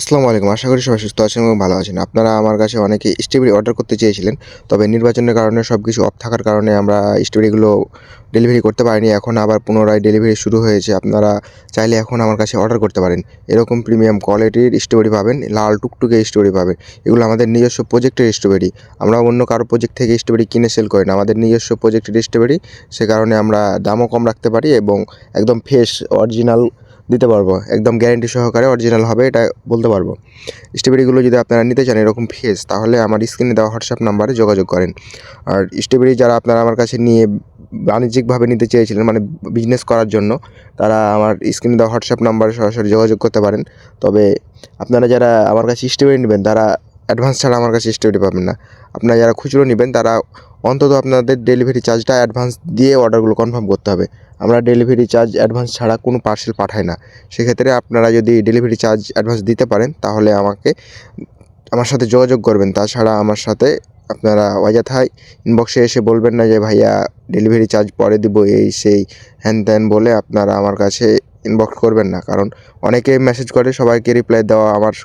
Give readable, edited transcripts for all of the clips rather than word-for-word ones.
আসসালামু আলাইকুম। আশা করি সবাই সুস্থ আছেন এবং ভালো আছেন। আপনারা আমার কাছে অনেকে স্ট্রবেরি অর্ডার করতে চেয়েছিলেন। তবে নির্বাচনের কারণে সবকিছু অফ থাকার কারণে আমরা স্ট্রবেরিগুলো ডেলিভারি করতে পারিনি। এখন আবার পুনরায় ডেলিভারি শুরু হয়েছে। আপনারা চাইলে এখন আমার কাছে অর্ডার করতে পারেন। এরকম প্রিমিয়াম কোয়ালিটির স্ট্রবেরি পাবেন, লাল টুকটুকে স্ট্রবেরি পাবেন। এগুলো আমাদের নিজস্ব প্রজেক্টের স্ট্রবেরি। আমরা অন্য কারো প্রজেক্ট থেকে স্ট্রবেরি কিনে সেল করি না। আমাদের নিজস্ব প্রজেক্টের স্ট্রবেরি। সে কারণে আমরা দামও কম রাখতে পারি এবং একদম ফ্রেশ অরিজিনাল দিতে পারবো। একদম গ্যারান্টি সহকারে অরিজিনাল হবে এটা বলতে পারবো। স্ট্রবেরিগুলো যদি আপনারা নিতে চান এরকম ফ্রেশ, তাহলে আমার স্ক্রিনে দেওয়া হোয়াটসঅ্যাপ নাম্বারে যোগাযোগ করেন। আর স্ট্রবেরি যারা আপনারা আমার কাছে নিয়ে বাণিজ্যিকভাবে নিতে চেয়েছিলেন, মানে বিজনেস করার জন্য, তারা আমার স্ক্রিনে দেওয়া হোয়াটসঅ্যাপ নাম্বারে সরাসরি যোগাযোগ করতে পারেন। তবে আপনারা যারা আমার কাছে স্ট্রবেরি নেবেন তারা অ্যাডভান্স ছাড়া আমার কাছে স্ট্রবেরি পাবেন না। আপনারা যারা খুচরো নেবেন তারা অন্তত আপনাদের ডেলিভারি চার্জটা অ্যাডভান্স দিয়ে অর্ডারগুলো কনফার্ম করতে হবে। আমরা ডেলিভারি চার্জ অ্যাডভান্স ছাড়া কোনো পার্সেল পাঠাই না। সেক্ষেত্রে আপনারা যদি ডেলিভারি চার্জ অ্যাডভান্স দিতে পারেন তাহলে আমার সাথে যোগাযোগ করবেন। তাছাড়া আমার সাথে আপনারা অযথাই ইনবক্সে এসে বলবেন না যে ভাইয়া ডেলিভারি চার্জ পরে দিব, এই সেই হ্যান ত্যান বলে আপনারা আমার কাছে ইনবক্স করবেন না। কারণ অনেকে মেসেজ করে, সবাইকে রিপ্লাই দেওয়া আমার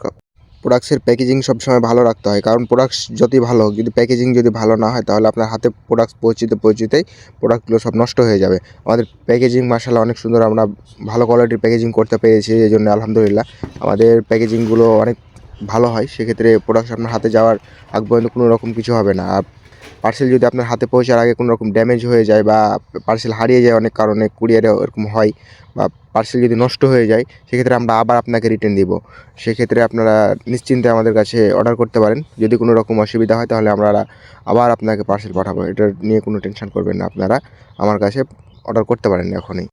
প্রোডাক্টসের প্যাকেজিং সবসময় ভালো রাখতে হয়। কারণ প্রোডাক্টস যতই ভালো হোক, যদি প্যাকেজিং যদি ভালো না হয় তাহলে আপনার হাতে প্রোডাক্টস পৌঁছতেই প্রোডাক্টগুলো সব নষ্ট হয়ে যাবে। আমাদের প্যাকেজিং মাশাআল্লাহ অনেক সুন্দর, আমরা ভালো কোয়ালিটির প্যাকেজিং করতে পেরেছি, এই জন্য আলহামদুলিল্লাহ। আমাদের প্যাকেজিংগুলো অনেক ভালো হয়। সেক্ষেত্রে প্রোডাক্টস আপনার হাতে যাওয়ার আগ পর্যন্ত কোনো রকম কিছু হবে না। আর পার্সেল যদি আপনার হাতে পৌঁছার আগে কোনো রকম ড্যামেজ হয়ে যায় বা পার্সেল হারিয়ে যায়, অনেক কারণে কুরিয়ারে এরকম হয়, বা পার্সেল যদি নষ্ট হয়ে যায়, সেক্ষেত্রে আমরা আবার আপনাকে রিটার্ন দিব। সেক্ষেত্রে আপনারা নিশ্চিন্তে আমাদের কাছে অর্ডার করতে পারেন। যদি কোনো রকম অসুবিধা হয় তাহলে আমরা আবার আপনাকে পার্সেল পাঠাবো। এটা নিয়ে কোনো টেনশন করবেন না। আপনারা আমার কাছে অর্ডার করতে পারেন এখনই।